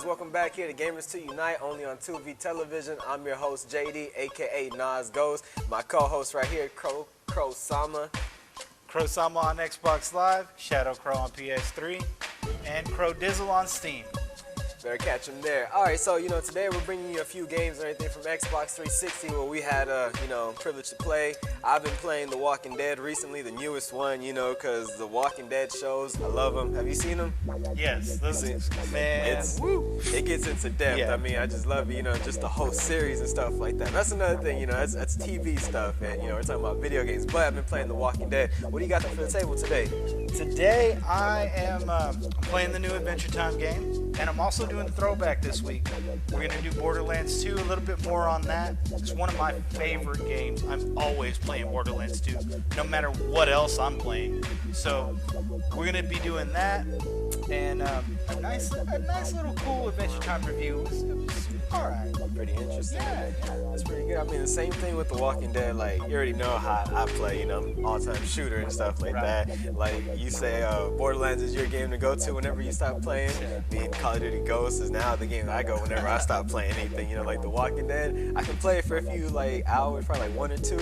guys? Welcome back here to Gamers to Unite, only on 2V Television. I'm your host, JD, a.k.a. Nos Ghost. My co-host right here, Croesama. Croesama on Xbox Live, Shadow Crow on PS3, and Crow Dizzle on Steam. Better catch them there. All right, so, today we're bringing you a few games and everything from Xbox 360 where we had, privilege to play. I've been playing The Walking Dead recently, the newest one, because The Walking Dead shows, I love them. Have you seen them? Yes. Man, it gets into depth. Yeah. I mean, I just love it, just the whole series and stuff like that. That's another thing, that's TV stuff, and, we're talking about video games, but I've been playing The Walking Dead. What do you got for the table today? Today I am playing the new Adventure Time game, and I'm also doing the throwback this week. We're going to do Borderlands 2, a little bit more on that. It's one of my favorite games. I'm always playing Borderlands 2, no matter what else I'm playing. So we're going to be doing that, and a nice little cool Adventure Time review. It was all right. Pretty interesting. Yeah. That's pretty good. I mean, the same thing with The Walking Dead. Like, you already know how I play, all-time shooter and stuff like Right. that. Like, you say Borderlands is your game to go to whenever you stop playing. Me and Call of Duty Ghosts is now the game that I go whenever I stop playing anything. Like The Walking Dead, I can play it for a few, hours, probably, 1 or 2.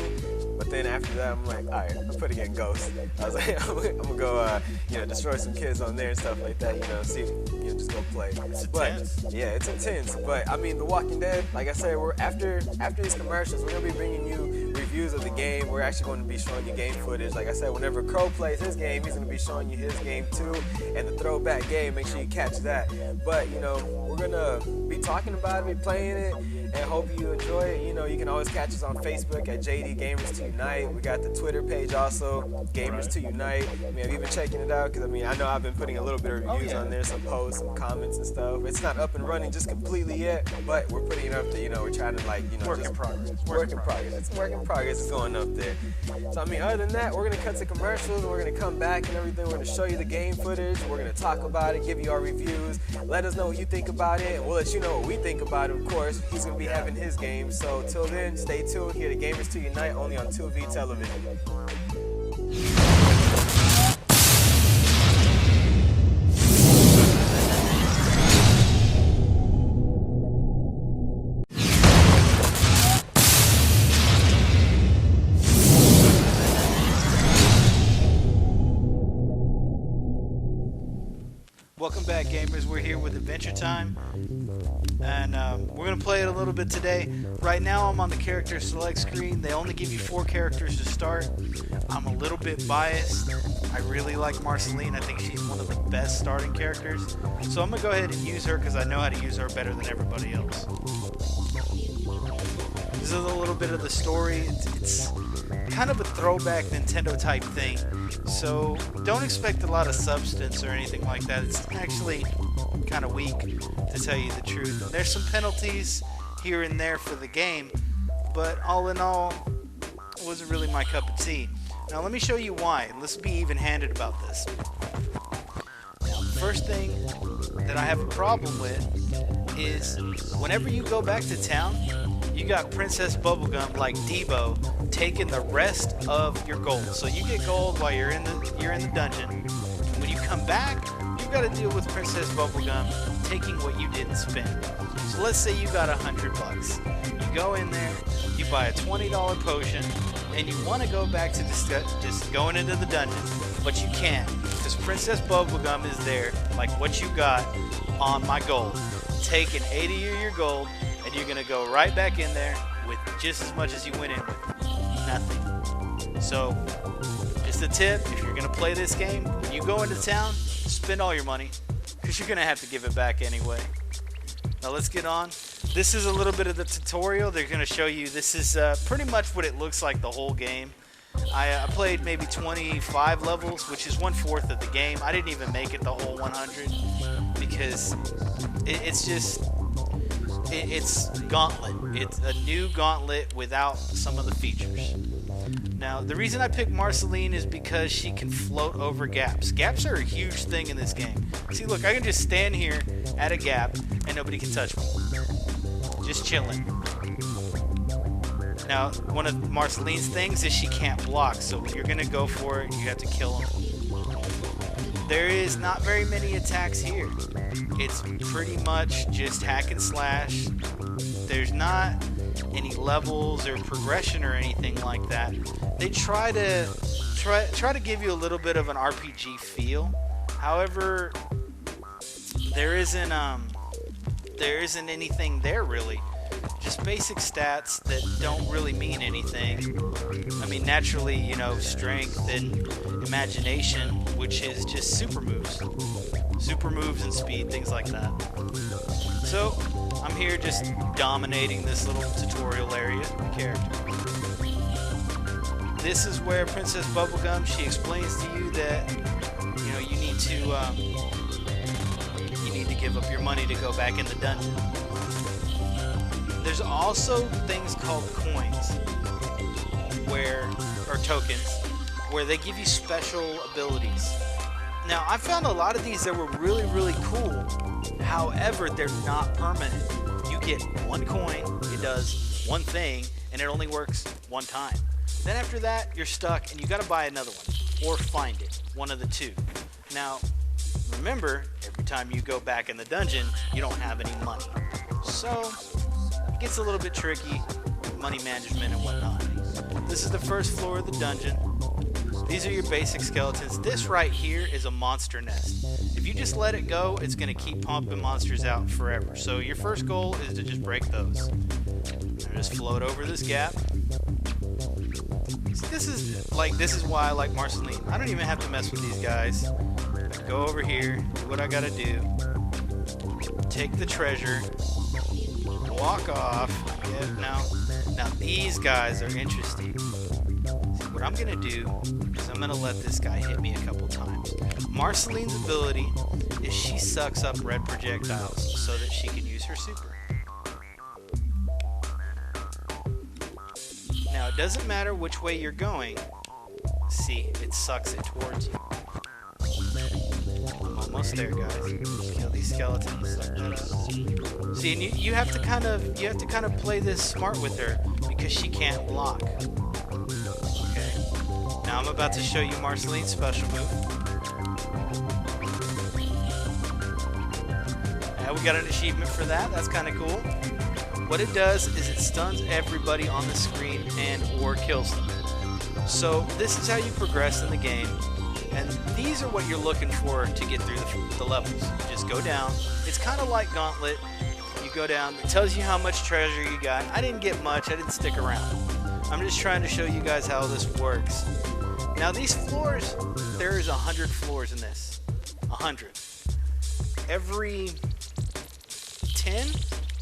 But then after that, I'm like, all right, I'm putting in Ghosts. I was like, I'm gonna go, destroy some kids on there and stuff like that. See, just go play. It's intense. Yeah, it's intense. But I mean, The Walking Dead, like I said, we're after these commercials, we're gonna be bringing you reviews of the game. We're actually going to be showing you game footage. Like I said, whenever Crow plays his game, he's gonna be showing you his game too, and the throwback game. Make sure you catch that. But we're gonna be talking about it, be playing it, and hope you enjoy it. You can always catch us on Facebook at JD Gamers to Unite. We got the Twitter page also, Gamers to Unite. I mean, have you been checking it out? Because I know I've been putting a little bit of reviews on there, some posts, some comments and stuff. It's not up and running just completely yet, but we're putting it up there. We're trying to Work in progress. Work in progress. It's work in progress. It's going up there. So I mean, other than that, we're gonna cut to commercials. We're gonna come back and everything. We're gonna show you the game footage. We're gonna talk about it, give you our reviews. Let us know what you think about it, and we'll let you know what we think about it. Of course, he's gonna be having his game. So till then, stay tuned here to Gamers to Unite, only on 2V Television. Welcome back, gamers. We're here with Adventure Time, and we're going to play it a little bit today. Right now, I'm on the character select screen. They only give you 4 characters to start. I'm a little bit biased. I really like Marceline. I think she's one of the best starting characters. So I'm going to go ahead and use her because I know how to use her better than everybody else. This is a little bit of the story. It's kind of a throwback Nintendo type thing. So don't expect a lot of substance or anything like that. It's actually kind of weak, to tell you the truth. And there's some penalties here and there for the game, but all in all, it wasn't really my cup of tea. Now let me show you why. Let's be even-handed about this. Now, the first thing that I have a problem with is whenever you go back to town, you got Princess Bubblegum like Debo taking the rest of your gold. So you get gold while you're in the dungeon. When you come back, you've got to deal with Princess Bubblegum taking what you didn't spend. So let's say you got $100. You go in there, you buy a $20 potion, and you want to go back to just going into the dungeon, but you can't because Princess Bubblegum is there, like what you got on my gold, taking 80 of your gold. And you're going to go right back in there with just as much as you went in with. Nothing. So, just a tip, if you're going to play this game, when you go into town, spend all your money, because you're going to have to give it back anyway. Now let's get on. This is a little bit of the tutorial. They're going to show you, this is pretty much what it looks like the whole game. I played maybe 25 levels, which is 1/4 of the game. I didn't even make it the whole 100, because it's Gauntlet. It's a new Gauntlet without some of the features. Now, the reason I picked Marceline is because she can float over gaps. Gaps are a huge thing in this game. See, look, I can just stand here at a gap and nobody can touch me. Just chilling. Now, one of Marceline's things is she can't block, so when you're going to go for it, you have to kill them. there is not very many attacks here. It's pretty much just hack and slash. There's not any levels or progression or anything like that. They try to give you a little bit of an RPG feel. However, there isn't anything there really. Just basic stats that don't really mean anything. I mean, naturally, you know, strength and imagination, which is just super moves and speed, things like that. So I'm here just dominating this little tutorial area character. This is where Princess Bubblegum, she explains to you that, you know, you need to give up your money to go back in the dungeon. There's also things called coins, or tokens, where they give you special abilities. Now, I found a lot of these that were really, really cool. However, they're not permanent. You get one coin, it does one thing, and it only works one time. Then after that, you're stuck, and you gotta buy another one, or find it, one of the two. Now, remember, every time you go back in the dungeon, you don't have any money. So, it gets a little bit tricky, money management and whatnot. This is the first floor of the dungeon. These are your basic skeletons. This right here is a monster nest. If you just let it go, it's going to keep pumping monsters out forever. So your first goal is to just break those. And just float over this gap. This is why I like Marceline. I don't even have to mess with these guys. I go over here, do what I got to do. Take the treasure. Walk off. Yeah, now these guys are interesting. See, what I'm gonna do is I'm gonna let this guy hit me a couple times. Marceline's ability is she sucks up red projectiles so that she can use her super. Now it doesn't matter which way you're going. See, it sucks it towards you. I'm almost there, guys. Just kill these skeletons. Suck that up. See, and you have to kind of play this smart with her because she can't block. Okay. Now I'm about to show you Marceline's special move. And we got an achievement for that. That's kind of cool. What it does is it stuns everybody on the screen and or kills them. So this is how you progress in the game. And these are what you're looking for to get through the levels. You just go down. It's kind of like Gauntlet. You go down. It tells you how much treasure you got. I didn't get much. I didn't stick around. I'm just trying to show you guys how this works. Now these floors, there's 100 floors in this. 100. Every 10,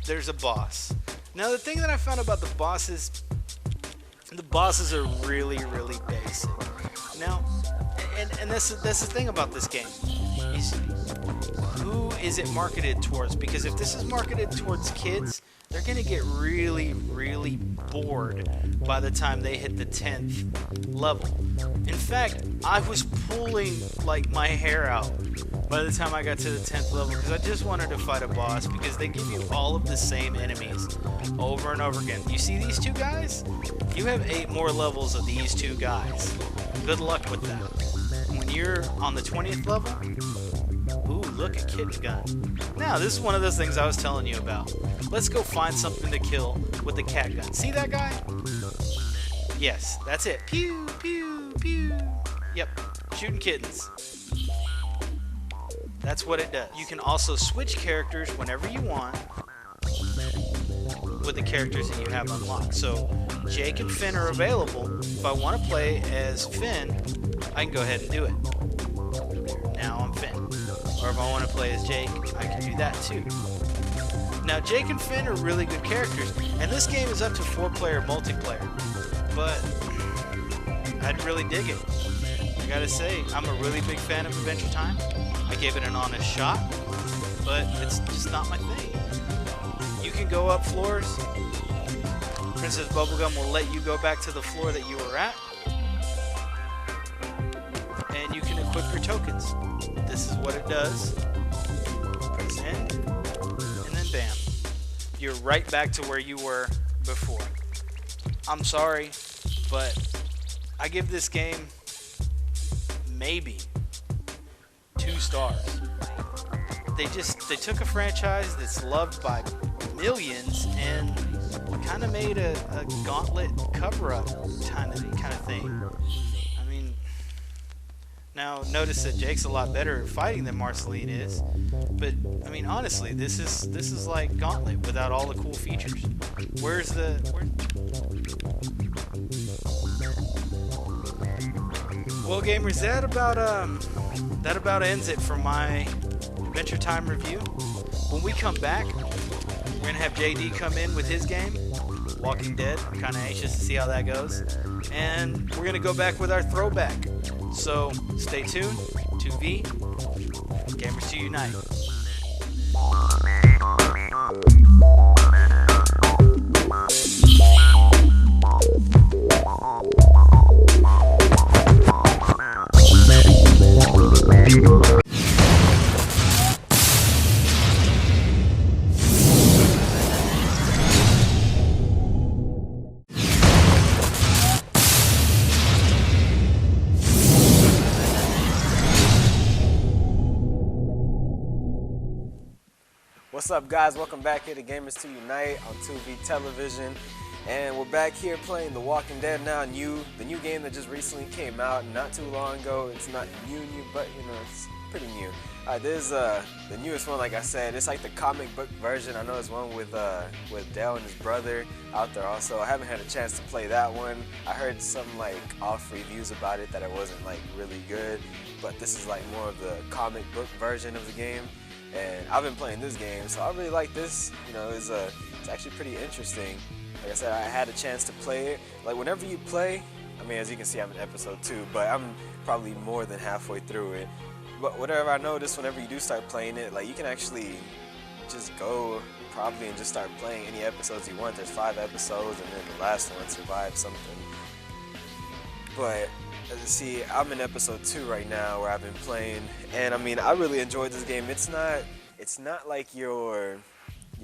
there's a boss. Now the thing that I found about the bosses are really, really basic. Now, and that's the thing about this game. Is who is it marketed towards? Because if this is marketed towards kids, they're going to get really, really bored by the time they hit the 10th level. In fact, I was pulling like my hair out by the time I got to the 10th level because I just wanted to fight a boss because they give you all of the same enemies over and over again. You see these two guys? You have 8 more levels of these two guys. Good luck with that. When you're on the 20th level, ooh, look, a kitten gun. Now, this is one of those things I was telling you about. Let's go find something to kill with the cat gun. See that guy? Yes, that's it. Pew, pew, pew. Yep, shooting kittens. That's what it does. You can also switch characters whenever you want with the characters that you have unlocked. So, Jake and Finn are available. If I want to play as Finn, I can go ahead and do it. Now I'm Finn. Or if I want to play as Jake, I can do that too. Now Jake and Finn are really good characters, and this game is up to 4-player multiplayer. But I'd really dig it. I gotta say, I'm a really big fan of Adventure Time. I gave it an honest shot, but it's just not my thing. You can go up floors. Princess Bubblegum will let you go back to the floor that you were at. And you can equip your tokens. This is what it does. Press N, and then bam. You're right back to where you were before. I'm sorry, but I give this game maybe 2 2 stars. They took a franchise that's loved by millions and kind of made a Gauntlet cover-up kind of thing. I mean, now notice that Jake's a lot better at fighting than Marceline is, but I mean honestly, this is like Gauntlet without all the cool features. Well, gamers, that about ends it for my Adventure Time review. When we come back, we're gonna have JD come in with his game, Walking Dead. I'm kind of anxious to see how that goes, and we're gonna go back with our throwback. So stay tuned. 2V, Gamers to Unite. What's up, guys? Welcome back here to Gamers to Unite on 2V Television, and we're back here playing The Walking Dead now. The new game that just recently came out not too long ago. It's not new, but you know, it's pretty new. There's the newest one, like I said. It's like the comic book version. I know there's one with Dale and his brother out there also. I haven't had a chance to play that one. I heard some like off reviews about it that it wasn't like really good, but this is like more of the comic book version of the game. And I've been playing this game, so I really like this. You know, it's actually pretty interesting. Like I said, I had a chance to play it. Like whenever you play, I mean, as you can see, I'm in episode 2, but I'm probably more than halfway through it. But whatever I noticed, whenever you do start playing it, like you can actually just go probably and just start playing any episodes you want. There's 5 episodes, and then the last one survived something. But see, I'm in episode 2 right now where I've been playing, and I mean, I really enjoyed this game. It's not like you're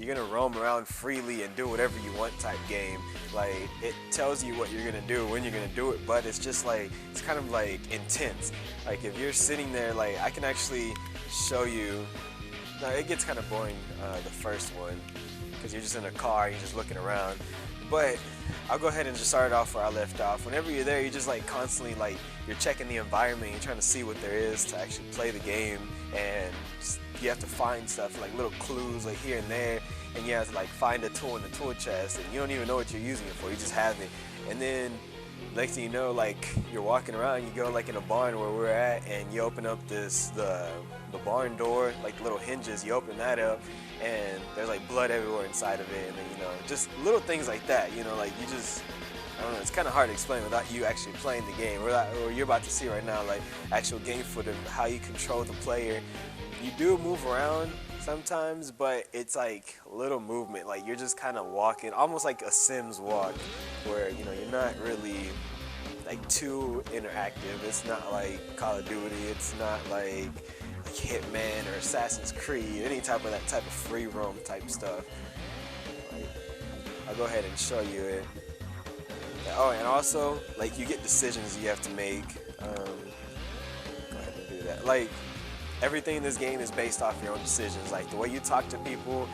gonna roam around freely and do whatever you want type game. Like, it tells you what you're gonna do, when you're gonna do it, but it's just like, it's kind of like intense. Like if you're sitting there, like I can actually show you. Now it gets kind of boring the first one because you're just in a car, you're just looking around. But I'll go ahead and just start off where I left off. Whenever you're there, you're just like constantly like you're checking the environment, you're trying to see what there is to actually play the game, and you have to find stuff like little clues like here and there, and you have to like find a tool in the tool chest, and you don't even know what you're using it for, you just have it. And then next thing you know, like you're walking around, you go like in a barn where we're at, and you open up the barn door, like the little hinges, you open that up, and there's like blood everywhere inside of it, and then, you know, just little things like that, you know, like you just, I don't know, it's kind of hard to explain without you actually playing the game, or you're about to see right now, like actual game footage, how you control the player. You do move around sometimes, but it's like little movement, like you're just kind of walking, almost like a Sims walk, where, you know, you're not really like too interactive. It's not like Call of Duty, it's not like Hitman or Assassin's Creed, any type of that type of free roam type stuff. Like, I'll go ahead and show you it. Oh, and also, like, you get decisions you have to make. Go ahead and do that. Like, everything in this game is based off your own decisions. Like, the way you talk to people,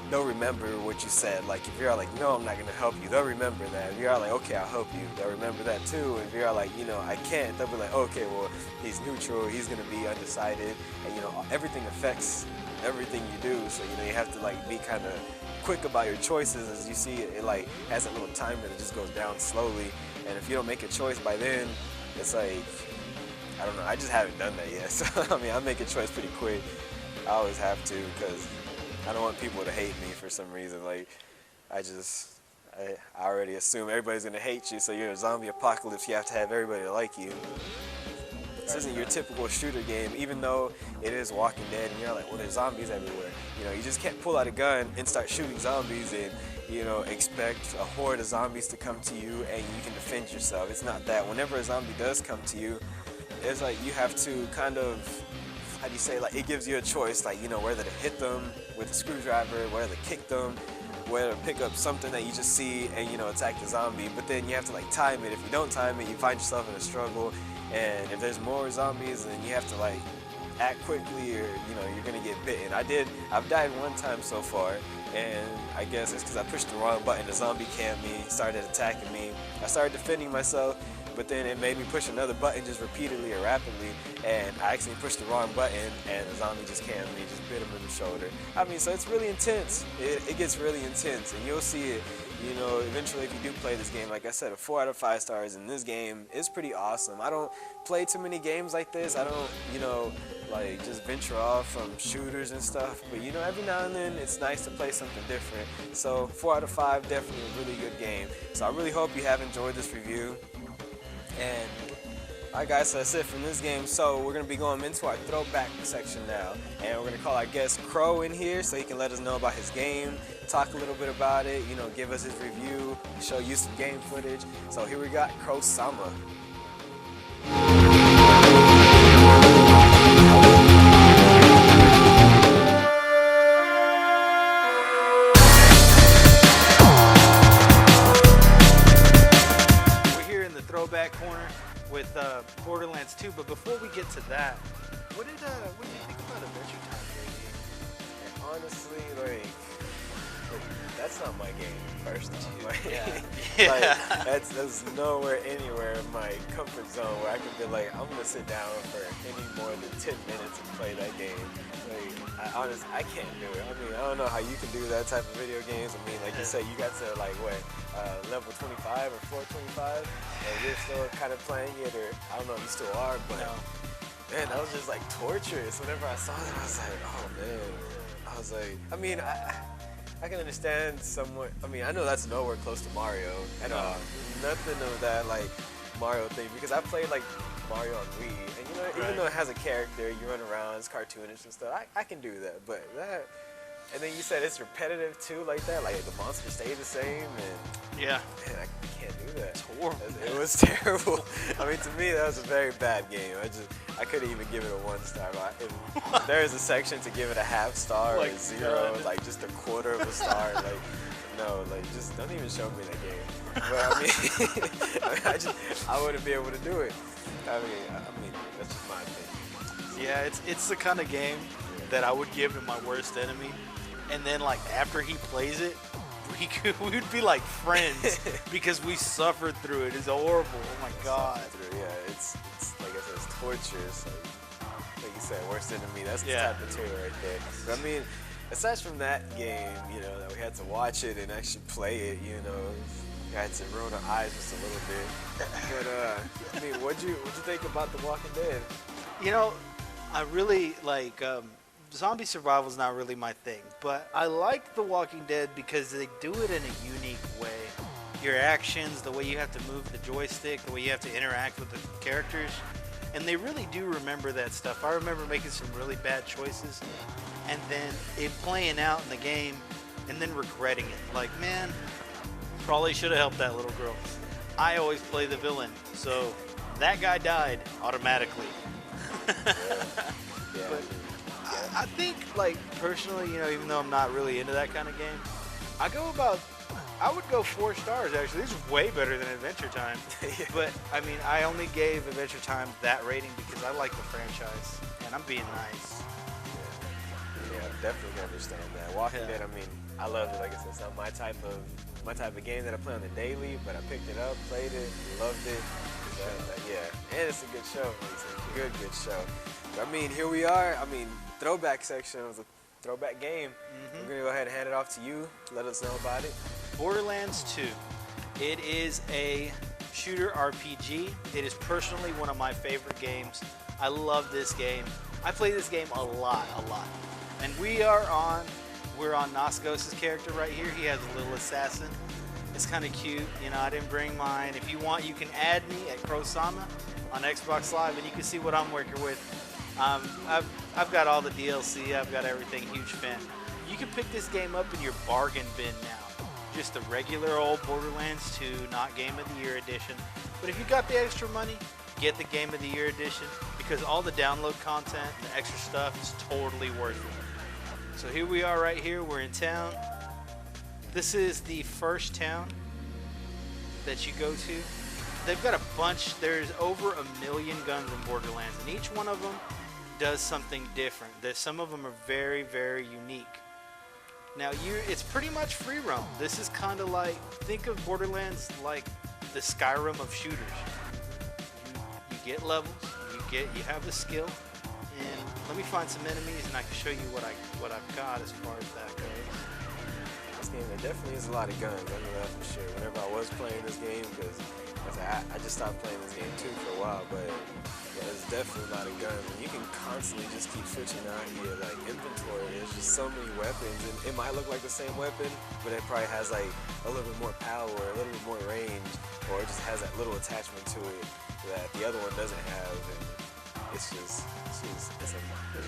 they'll remember what you said. Like, if you're like, no, I'm not going to help you, they'll remember that. If you're like, okay, I'll help you, they'll remember that too. If you're like, you know, I can't, they'll be like, okay, well, he's neutral, he's going to be undecided. And, you know, everything affects everything you do. So, you know, you have to, like, be kind of quick about your choices. As you see, it like has a little timer that just goes down slowly. And if you don't make a choice by then, it's like, I don't know, I just haven't done that yet. So, I mean, I make a choice pretty quick. I always have to, because I don't want people to hate me for some reason. Like, I already assume everybody's gonna hate you, so you're in a zombie apocalypse, you have to have everybody like you. This isn't your typical shooter game, even though it is Walking Dead, and you're like, well, there's zombies everywhere. You know, you just can't pull out a gun and start shooting zombies and, you know, expect a horde of zombies to come to you and you can defend yourself. It's not that. Whenever a zombie does come to you, it's like you have to kind of, how do you say, like, it gives you a choice, like, you know, whether to hit them with a screwdriver, whether to kick them, whether to pick up something that you just see and, you know, attack the zombie. But then you have to, like, time it. If you don't time it, you find yourself in a struggle, and if there's more zombies, then you have to, like, act quickly, or you're gonna get bitten. I've died one time so far, and I guess it's because I pushed the wrong button. The zombie camped me, started attacking me. I started defending myself, but then it made me push another button just repeatedly or rapidly, and I actually pushed the wrong button, and the zombie just camped me, just bit him in the shoulder. I mean, so it's really intense. It gets really intense, and you'll see it. Eventually, if you do play this game, like I said, a 4 out of 5 stars in this game is pretty awesome. I don't play too many games like this. I don't, like just venture off from shooters and stuff. But every now and then, it's nice to play something different. So 4 out of 5, definitely a really good game. So I really hope you have enjoyed this review. And alright guys, so that's it from this game. So we're going to be going into our throwback section now. And we're going to call our guest Croe in here so he can let us know about his game, talk a little bit about it, give us his review, show you some game footage. So here we got Croesama. We're here in the throwback corner with Borderlands 2, but before we get to that, what did you think about Adventure Time, JD? Honestly, that's not my game, first of all. Yeah. That's nowhere anywhere in my comfort zone where I can be like, I'm gonna sit down for any more than 10 minutes and play that game. I can't do it. I mean, I don't know how you can do that type of video games. I mean, like you said, you got to level 25 or floor 25, and you're still kind of playing it, or I don't know if you still are, but man, that was just like torturous. Whenever I saw it, I was like, oh man. I was like, I mean, I can understand somewhat. I mean, I know that's nowhere close to Mario at all. Nothing of that like Mario thing, because I played like Mario on Wii, and even though it has a character, you run around, it's cartoonish and stuff. I can do that, but that. And then you said it's repetitive too, like that. Like the monsters stay the same, and man, I can't do that. It's horrible. It was terrible. I mean, to me, that was a very bad game. I couldn't even give it a 1 star. There is a section to give it a half star or 0, like just a quarter of a star. No, just don't even show me that game. But I mean, I wouldn't be able to do it. I mean, that's just my opinion. Yeah, it's the kind of game that I would give to my worst enemy, and then like after he plays it, we would be like friends because we suffered through it. It's horrible. Oh my god. Yeah, it's like I said, it's torturous. Like you said, worst enemy. That's the type of material right there. But I mean, aside from that game, that we had to watch it and actually play it, I had to ruin our eyes just a little bit. But I mean, what'd you think about The Walking Dead? I really like zombie survival is not really my thing, but I like The Walking Dead because they do it in a unique way. Your actions, the way you have to move the joystick, the way you have to interact with the characters, and they really do remember that stuff. I remember making some really bad choices, and then it playing out in the game, and then regretting it. Like, man, probably should have helped that little girl. I always play the villain, so that guy died automatically. But I think, like, personally, even though I'm not really into that kind of game, I would go 4 stars, actually. This is way better than Adventure Time. But, I mean, I only gave Adventure Time that rating because I like the franchise, and I'm being nice. Yeah, I definitely understand that. Walking Dead, I mean, I love it. Like I said, it's not my type of game that I play on the daily, but I picked it up, played it, loved it. And it's a good show. It's a good show. But, I mean, here we are. I mean, throwback section was a throwback game. We're going to go ahead and hand it off to you. Let us know about it. Borderlands 2. It is a shooter RPG. It is personally one of my favorite games. I love this game. I play this game a lot. And we're on Nos Ghost's character right here. He has a little assassin. It's kind of cute. I didn't bring mine. If you want, you can add me at Croesama on Xbox Live, and you can see what I'm working with. I've got all the DLC. I've got everything. Huge fan. You can pick this game up in your bargain bin now. Just the regular old Borderlands 2, not Game of the Year edition. But if you got the extra money, get the Game of the Year edition, because all the download content, the extra stuff is totally worth it. So here we are right here. We're in town. This is the first town that you go to. They've got a bunch. There's over 1 million guns in Borderlands, and each one of them does something different. Some of them are very, very unique. Now it's pretty much free roam. This is kind of like, think of Borderlands like the Skyrim of shooters. You get levels, you have the skill, and let me find some enemies and I can show you what I've got as far as that goes. This game, there definitely is a lot of guns. I know that for sure. Whenever I was playing this game, because I just stopped playing this game too for a while, but yeah, there's definitely a lot of guns, and you can constantly just keep switching out your like inventory. There's just so many weapons, and it might look like the same weapon, but it probably has like a little bit more power, a little bit more range, or it just has that little attachment to it that the other one doesn't have, and it's a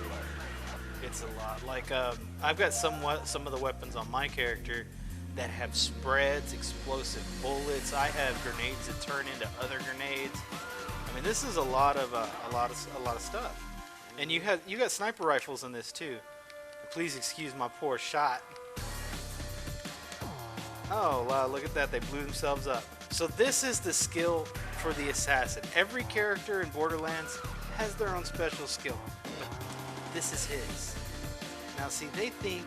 lot. It's a lot. Like I've got some of the weapons on my character that have spreads, explosive bullets. I have grenades that turn into other grenades. I mean, this is a lot of stuff. And you got sniper rifles in this too. Please excuse my poor shot. Oh wow, look at that, they blew themselves up. So this is the skill for the assassin. Every character in Borderlands has their own special skill, but this is his. Now see, they think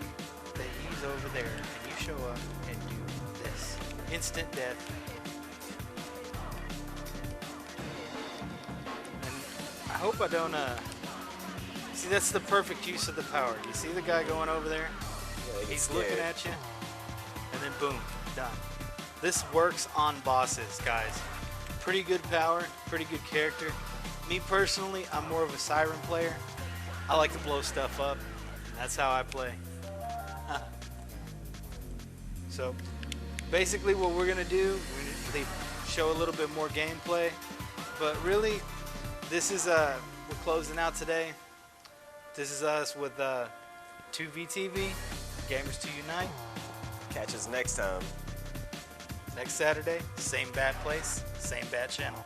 that he's over there, and you show up and do this. Instant death. And I hope I don't, see, that's the perfect use of the power. You see the guy going over there? Yeah, he's looking at you, and then boom, done. This works on bosses, guys. Pretty good power, pretty good character. Me personally, I'm more of a Siren player. I like to blow stuff up, and that's how I play. So, basically what we're gonna do, they show a little bit more gameplay, but really, this is, we're closing out today. This is us with 2VTV, Gamers 2 Unite. Catch us next time. Next Saturday, same bad place, same bad channel.